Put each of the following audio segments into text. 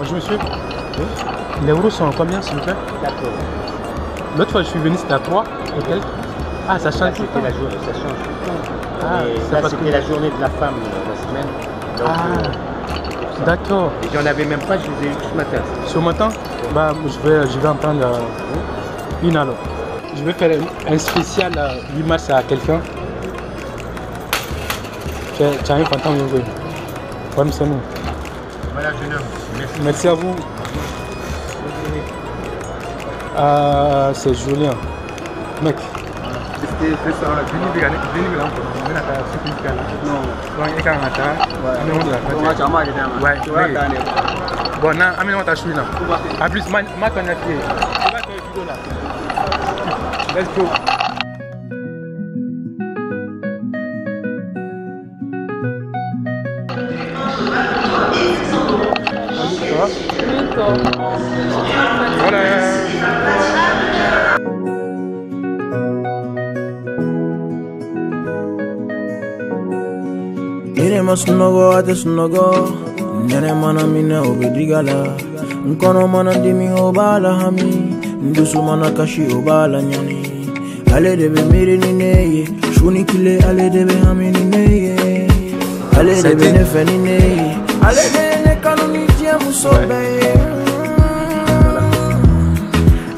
Bonjour monsieur. Les euros sont combien s'il vous plaît? 4 euros. L'autre fois je suis venu c'était à 3 et quelques. Ah ça change tout le temps. La journée, ça change tout le temps. Ah, là c'était la journée de la femme la semaine. Donc, d'accord. Et j'en avais même pas, je les ai eu ce matin. Ce matin, bah, je vais en prendre une alors. Je vais faire un spécial 8 mars à quelqu'un. Tu as un pantalon, oui. Comme ça, nous. Voilà, jeune homme. Merci. Merci à vous. C'est Julien. Mec. C'est ça, bon, non, Amine, on t'a choisi là. En plus, ma connais qui let's go. Voilà. Ire masunogo ate sunogo nene mana mine obedigala nkono mana dimi obala hami ndusu mana kashi obala nyani ale debe mire nineye shuni kile ale debe hami nineye ale debe nefe nineye ale debe ne kanuni tie musobe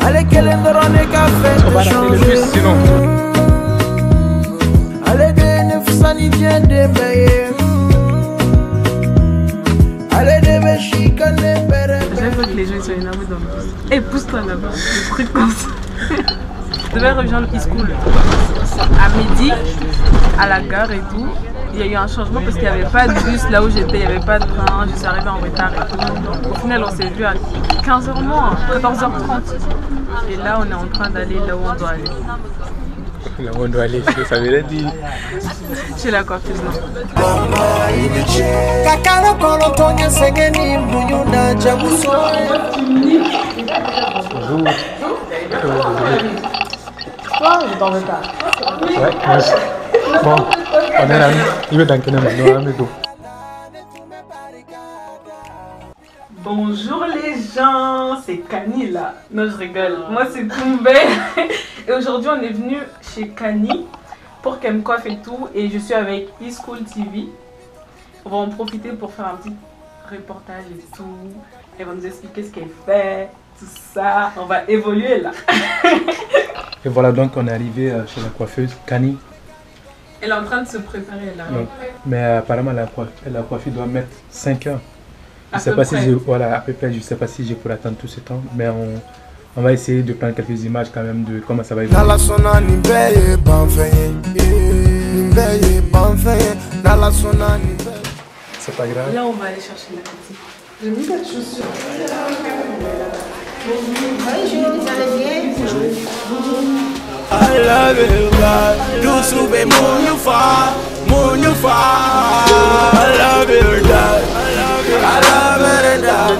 ale kele ndoro ne kafe changer ale debe ne fusani tie debe. J'aime que les gens soient énervés dans le bus. Eh, pousse-toi là-bas, des trucs comme ça. Je devais rejoindre e-school à midi, à la gare et tout. Il y a eu un changement parce qu'il n'y avait pas de bus là où j'étais, il n'y avait pas de train, je suis arrivée en retard et tout. Au final, on s'est vu à 15h moins, 14h30. Et là, on est en train d'aller là où on doit aller. Là où on doit aller, ça veut dire. Chez la coiffeuse, non. Bonjour. Toi, je t'en veux pas. Ouais, merci. Bon, on est là. Il veut t'enquêter maintenant. Bonjour les gens, c'est Kani là. Non, je rigole. Moi, c'est Toumbe. Et aujourd'hui, on est venu chez Kani pour qu'elle me coiffe et tout. Et je suis avec e-school TV. On va en profiter pour faire un petit reportage et tout. Elle va nous expliquer ce qu'elle fait, tout ça. On va évoluer là. Et voilà, donc on est arrivé chez la coiffeuse Kani. Elle est en train de se préparer là. Donc, mais apparemment, la coiffure doit mettre 5 heures. Je sais pas si voilà, à peu près, je sais pas si je pourrais attendre tout ce temps, mais on va essayer de prendre quelques images quand même de comment ça va évoluer. C'est pas grave. Là, on va aller chercher la petite. J'ai mis pas de chaussures. Bonjour, vous allez bien? Bonjour. I love you, God. You sube munyufa, munyufa. I love you, God. I love it, God.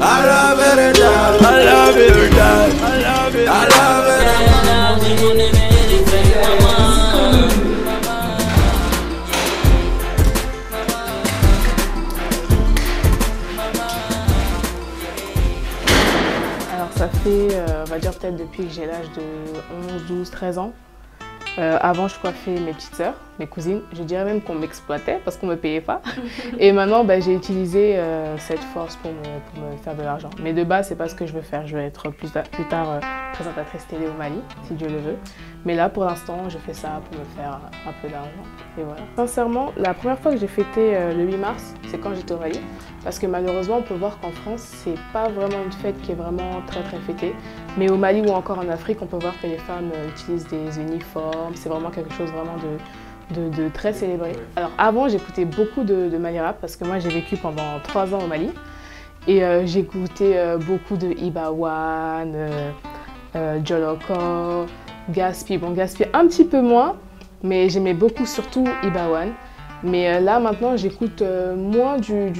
I love it, God. I love you, God. I love it. Alors ça fait, on va dire peut-être depuis que j'ai l'âge de 11, 12, 13 ans. Avant, je coiffais mes petites sœurs, mes cousines. Je dirais même qu'on m'exploitait parce qu'on ne me payait pas. Et maintenant, j'ai utilisé cette force pour me faire de l'argent. Mais de base, c'est pas ce que je veux faire. Je vais être plus tard présentatrice télé au Mali, si Dieu le veut. Mais là, pour l'instant, je fais ça pour me faire un peu d'argent. Et voilà. Sincèrement, la première fois que j'ai fêté le 8 mars, c'est quand j'étais au Mali. Parce que malheureusement, on peut voir qu'en France, c'est pas vraiment une fête qui est vraiment très fêtée. Mais au Mali ou encore en Afrique, on peut voir que les femmes utilisent des uniformes. C'est vraiment quelque chose vraiment de très célébré. Alors avant, j'écoutais beaucoup de Mali rap parce que moi, j'ai vécu pendant 3 ans au Mali. Et j'écoutais beaucoup de Ibawan, Joloko, Gaspi. Bon, Gaspi un petit peu moins, mais j'aimais beaucoup surtout Ibawan. Mais là maintenant j'écoute moins du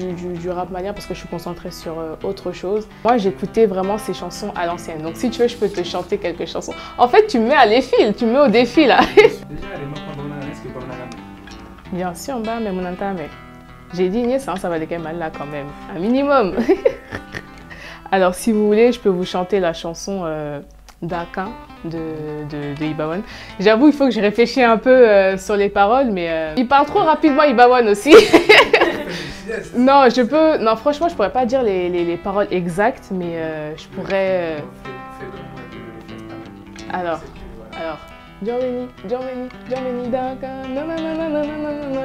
rap malien parce que je suis concentrée sur autre chose. Moi j'écoutais vraiment ces chansons à l'ancienne. Donc si tu veux je peux te chanter quelques chansons. En fait tu me mets à l'effil, tu me mets au défi là. Déjà les mots qu'on a, est-ce que vous avez? Bien sûr, mais mon entame. J'ai dit Niès, hein, ça va décaler mal là quand même, un minimum. Alors si vous voulez, je peux vous chanter la chanson Daka de Ibawan. J'avoue, il faut que je réfléchisse un peu sur les paroles, mais il parle trop rapidement Ibawan aussi. Non, je peux. Non, franchement, je pourrais pas dire les paroles exactes, mais je pourrais. Alors. Germany, Daka, nanana,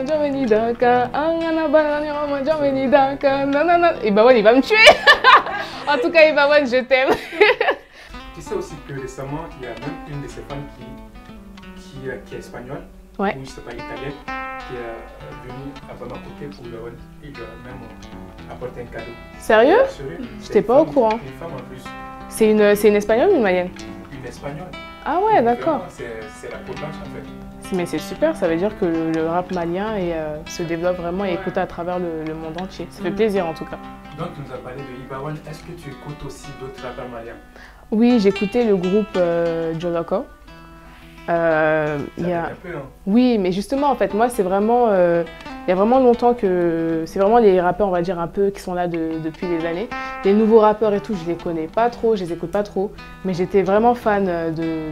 Germany, Daka, Angana Banana, Germany, Daka, nanana. Ibawan, il va me tuer. En tout cas, Ibawan, je t'aime. Tu sais aussi que récemment, il y a même une de ses femmes qui est espagnole, Ouais. ou je sais pas, italienne, qui est venue à Bamako pour Ibawan. Il lui a même apporté un cadeau. Sérieux? Sérieux? J'étais pas au courant. Une femme en plus. C'est une espagnole ou une malienne? Une espagnole. Ah ouais, d'accord. C'est la peau blanche en fait. Mais c'est super, ça veut dire que le rap malien se développe vraiment et est écouté à travers le monde entier. Ça fait plaisir en tout cas. Donc tu nous as parlé de Ibawan, est-ce que tu écoutes aussi d'autres rappeurs maliens? Oui, j'écoutais le groupe Joloko. Ça un peu, hein? Oui, mais justement, en fait, moi, c'est vraiment... il y a vraiment longtemps que... C'est vraiment les rappeurs, on va dire, un peu qui sont là depuis des années. Les nouveaux rappeurs et tout, je les connais pas trop, je les écoute pas trop. Mais j'étais vraiment fan de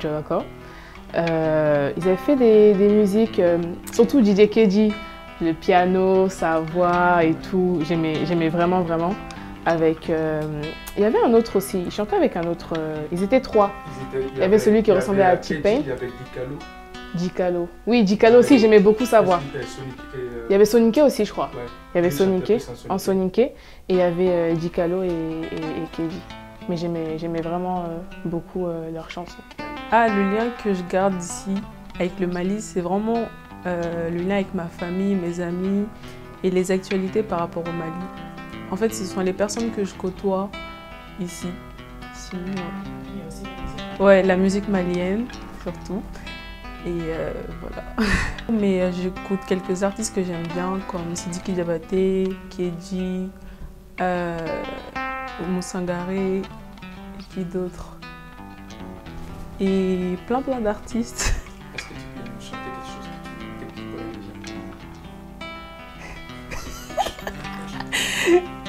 Joloko. Ils avaient fait des musiques, surtout DJ Keji, le piano, sa voix et tout. J'aimais vraiment, vraiment. Avec... il y avait un autre aussi, ils chantaient avec un autre... ils étaient trois. Il y avait celui qui ressemblait à T-Pain. Il y avait Dicalo. Dicalo. Oui, Dicalo aussi, j'aimais beaucoup sa voix. Il y avait Soninké aussi, je crois. Ouais. Il y avait Lui, il chantait Soninké, plus en en Soninké, et il y avait Dicalo et Keji. Mais j'aimais vraiment beaucoup leurs chansons. Ah, le lien que je garde ici avec le Mali, c'est vraiment le lien avec ma famille, mes amis et les actualités par rapport au Mali. En fait, ce sont les personnes que je côtoie ici. Sinon, ouais, la musique malienne, surtout. Et voilà. Mais j'écoute quelques artistes que j'aime bien, comme Sidiki Diabaté, Keji, Moussangaré, et qui d'autres. Et plein d'artistes. Est-ce que tu peux nous chanter quelque chose que tu connais déjà?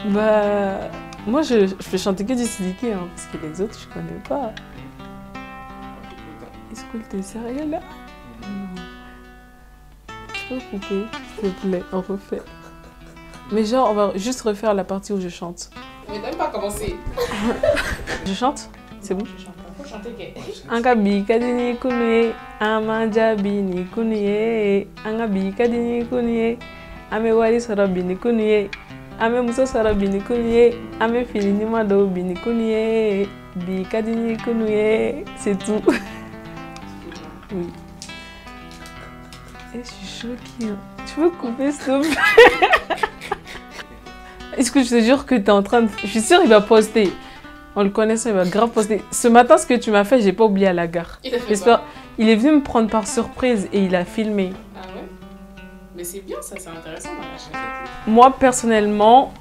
Bah, moi je peux chanter que du Sidiki, hein, parce que les autres je connais pas. Est-ce que t'es sérieux là? Non. Tu peux couper, s'il te plaît, on refait. Mais genre, on va juste refaire la partie où je chante. Mais t'as même pas commencé. Je chante? C'est bon? Je chante pas, faut chanter que... Angabi kadini kunuye, amanjabi ni kunuye, angabi kadini kunuye, ame wari sarabi ni kunuye, ame muso sarabi ni kunuye, ame fili ni mado bini kunuye, bi kadini kunuye, c'est tout. Oui. Et je suis choquée. Tu veux couper s'il te plaît? Est-ce que je te jure que tu es en train de... Je suis sûre qu'il va poster. En le connaissant, il va grave poster. Ce matin, ce que tu m'as fait, j'ai pas oublié à la gare. J'espère. Il est venu me prendre par surprise et il a filmé. Ah ouais? Mais c'est bien ça, c'est intéressant dans la chaîne. Moi, personnellement,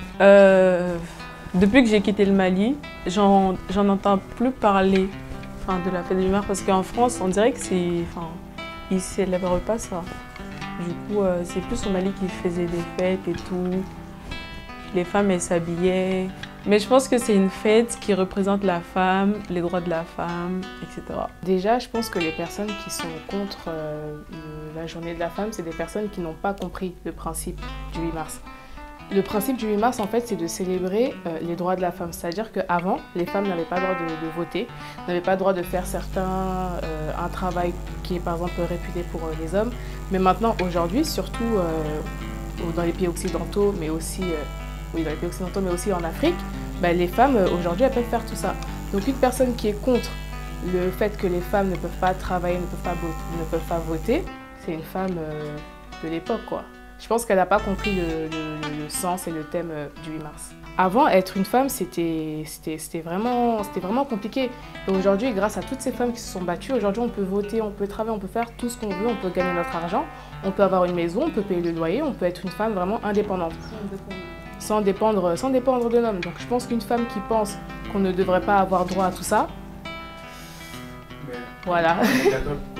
depuis que j'ai quitté le Mali, j'en entends plus parler de la fête du Mar parce qu'en France, on dirait que c'est... ils ne célèbrent pas ça. Du coup, c'est plus au Mali qui faisait des fêtes et tout. Les femmes, elles s'habillaient. Mais je pense que c'est une fête qui représente la femme, les droits de la femme, etc. Déjà, je pense que les personnes qui sont contre la journée de la femme, c'est des personnes qui n'ont pas compris le principe du 8 mars. Le principe du 8 mars, en fait, c'est de célébrer les droits de la femme. C'est-à-dire qu'avant, les femmes n'avaient pas le droit de voter, n'avaient pas le droit de faire un travail qui est par exemple réputé pour les hommes. Mais maintenant, aujourd'hui, surtout dans les pays occidentaux, mais aussi, dans les pays occidentaux, mais aussi en Afrique, les femmes, aujourd'hui, elles peuvent faire tout ça. Donc une personne qui est contre le fait que les femmes ne peuvent pas travailler, ne peuvent pas voter, c'est une femme de l'époque, quoi. Je pense qu'elle n'a pas compris le sens et le thème du 8 mars. Avant, être une femme, c'était vraiment compliqué. Et aujourd'hui, grâce à toutes ces femmes qui se sont battues, aujourd'hui, on peut voter, on peut travailler, on peut faire tout ce qu'on veut, on peut gagner notre argent, on peut avoir une maison, on peut payer le loyer, on peut être une femme vraiment indépendante. Sans dépendre de l'homme. Donc je pense qu'une femme qui pense qu'on ne devrait pas avoir droit à tout ça, mais voilà.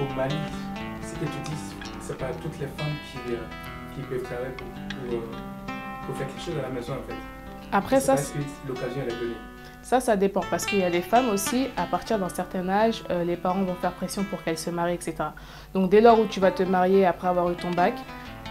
Au Mali, ce que tu dis, c'est pas toutes les femmes qui peuvent travailler pour faire quelque chose à la maison en fait. Après ça, l'occasion elle est donnée. Ça dépend parce qu'il y a des femmes aussi, à partir d'un certain âge, les parents vont faire pression pour qu'elles se marient, etc. Donc dès lors où tu vas te marier après avoir eu ton bac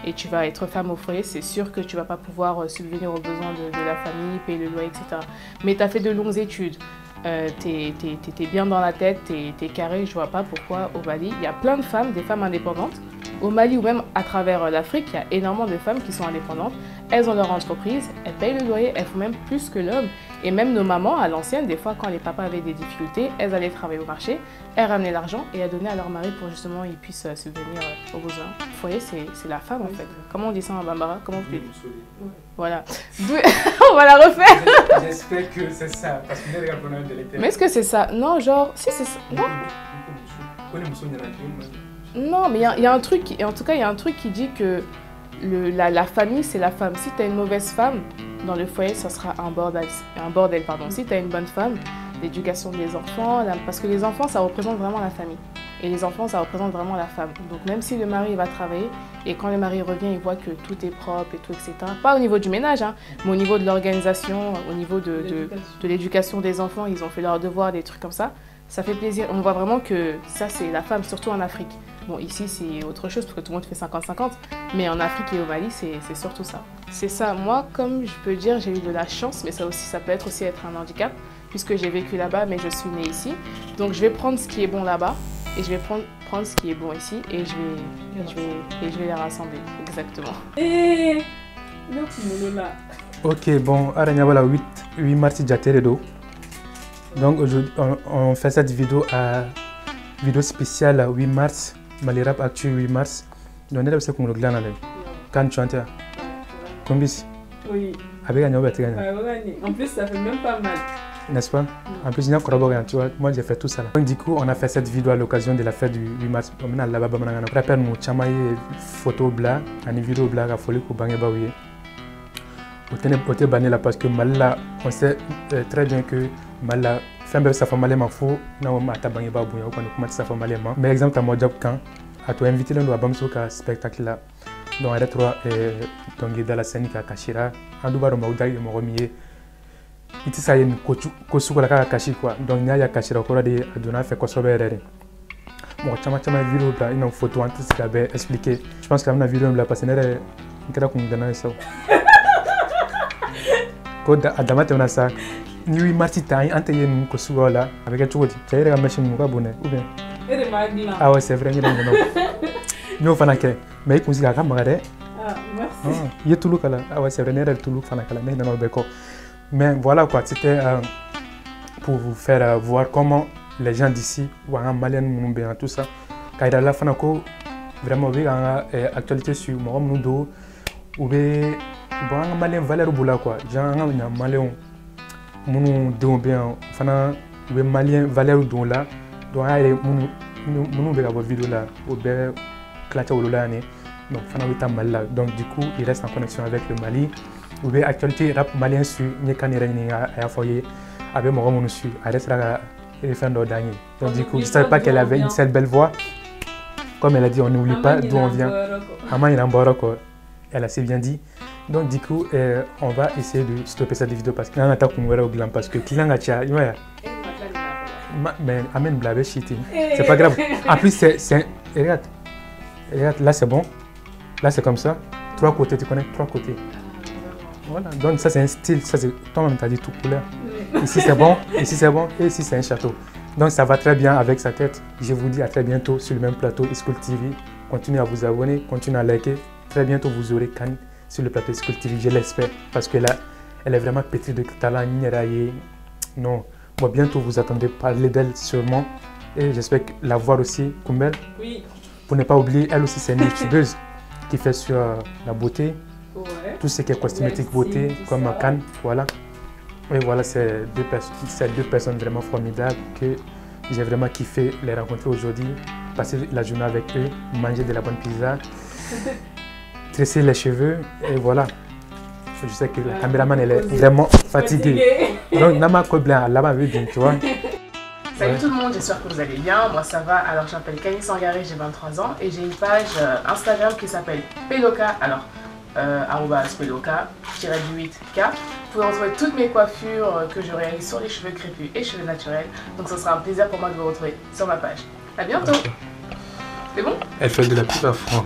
et tu vas être femme au foyer, c'est sûr que tu ne vas pas pouvoir subvenir aux besoins de la famille, payer le loyer, etc. Mais tu as fait de longues études, t'es bien dans la tête, t'es carré, je vois pas pourquoi au Mali, il y a plein de femmes, des femmes indépendantes. Au Mali ou même à travers l'Afrique, il y a énormément de femmes qui sont indépendantes. Elles ont leur entreprise, elles payent le loyer, elles font même plus que l'homme. Et même nos mamans, à l'ancienne, des fois, quand les papas avaient des difficultés, elles allaient travailler au marché, elles ramenaient l'argent et elles donnaient à leur mari pour justement qu'ils puissent subvenir aux besoins. Le foyer, c'est la femme en fait. Comment on dit ça en Bambara? Comment tu dis? Voilà. On va la refaire. J'espère que c'est ça. Parce que mais est-ce que c'est ça? Non, genre, si c'est ça. Non. Non, mais il y a un truc, en tout cas, il y a un truc qui dit que la famille, c'est la femme. Si tu as une mauvaise femme, dans le foyer, ça sera un bordel. Si tu as une bonne femme, l'éducation des enfants, parce que les enfants, ça représente vraiment la famille. Et les enfants, ça représente vraiment la femme. Donc même si le mari va travailler, et quand le mari revient, il voit que tout est propre et tout, etc. Pas au niveau du ménage, hein, mais au niveau de l'organisation, au niveau de l'éducation des enfants, ils ont fait leurs devoirs, des trucs comme ça. Ça fait plaisir. On voit vraiment que ça, c'est la femme, surtout en Afrique. Bon, ici, c'est autre chose, parce que tout le monde fait 50-50. Mais en Afrique et au Mali, c'est surtout ça. C'est ça. Moi, comme je peux dire, j'ai eu de la chance, mais ça aussi, ça peut être aussi être un handicap, puisque j'ai vécu là-bas, mais je suis née ici. Donc, je vais prendre ce qui est bon là-bas, et je vais prendre ce qui est bon ici, et je vais les rassembler. Exactement. Ok, bon, Aranya, voilà, 8 mars, Jateredo. Donc, aujourd'hui, on fait cette vidéo spéciale 8 mars. Mali Rap Actu 8 mars. Donc, on est là pour le gland. Quand tu entends Combis? Oui. Avec un nouveau en plus, ça fait même pas mal. N'est-ce pas? En plus, il y a un corroborant, tu vois. Moi, j'ai fait tout ça. Donc, du coup, on a fait cette vidéo à l'occasion de la fête du 8 mars. On a là-bas, on a préparé une photo blanc, une vidéo blanc à folie pour Bangé Baouye. On était banni là parce que Mala, on sait très bien que Mala, fait ça fait mal, mais faut, non, on a Bangé Baouye, on commence ça fait mal. Mais exemple, à mon job, quand à toi invité là, nous avons un spectacle là. Donc, on a trois, donc, dans la scène qui a Kachira, en double, on a eu mon remier. Il y a une cosu qui a caché quoi. Donc, il y a Kachira qui a donné fait quoi sur le RR. Bon, tu as vidéo là, une photo en tout ce qu'il expliqué. Je pense qu'il y a une vidéo là parce que c'est un peu comme ça. Quand Adama te na ça, ni 8 mars ta ante yen ko sugola avec un chouti. Tu as machine mu ka bonne ou bien. Ah ouais, c'est vrai, il y a non. Nous fanake, mais il musique à camarade. Ah, merci. Il y a tout le kala. Ah ouais, c'est vrai, il y a tout le fanake là, mais non beko. Mais voilà quoi, c'était pour vous faire voir comment les gens d'ici ou en malien nous bien tout ça. Quand il y a la fanako vraiment oui en actualité sur moi nous do ou bien bon en malien valeur boula quoi. Gens en malien nous do bien fana ou malien valeur do là doit aller nous bien avoir vidéo là ou bien clatter au là né. Donc fana oui ta mal là. Donc du coup il reste en connexion avec le Mali. Ou bien actualité rap malien sur Nyekani à foyer avec mon roman dessus. Elle restera dernier. Donc du coup je ne savais pas qu'elle avait une seule belle voix. Comme elle a dit, on n'oublie pas d'où on vient. Aman il elle a assez bien dit. Donc du coup on va essayer de stopper cette vidéo parce qu'il y a un attaque qu'on verra au gland parce que client a tia. Mais amen blabé shitting. C'est pas grave. En plus c'est regarde là c'est bon. Là c'est comme ça. 3 côtés, tu connais 3 côtés. Voilà, donc ça c'est un style, ça c'est toi-même t'as dit tout couleur. Ici c'est bon, ici c'est bon et ici c'est un château. Donc ça va très bien avec sa tête. Je vous dis à très bientôt sur le même plateau School TV. Continuez à vous abonner, continuez à liker. Très bientôt vous aurez Khan sur le plateau School TV, je l'espère. Parce que là, elle est vraiment pétrie de talent, non. Bon, bientôt vous attendez parler d'elle sûrement. Et j'espère la voir aussi, Kumbel. Oui. Pour ne pas oublier, elle aussi c'est une youtubeuse qui fait sur la beauté. Ouais. Tout ce qui est cosmétique beauté, comme Khan, voilà. Et voilà, c'est deux personnes vraiment formidables que j'ai vraiment kiffé les rencontrer aujourd'hui, passer la journée avec eux, manger de la bonne pizza, tresser les cheveux, et voilà. Je sais que la caméraman elle est vraiment fatiguée. Donc, Nama Kobla, là-bas, bien, tu vois. Salut tout le monde, j'espère que vous allez bien. Moi ça va. Alors, je m'appelle Kani Sangaré, j'ai 23 ans et j'ai une page Instagram qui s'appelle Peloka. Alors, @meloka-8k. Vous pouvez retrouver toutes mes coiffures que je réalise sur les cheveux crépus et cheveux naturels. Donc ce sera un plaisir pour moi de vous retrouver sur ma page. A bientôt. C'est bon? Elle fait de la pub à fond.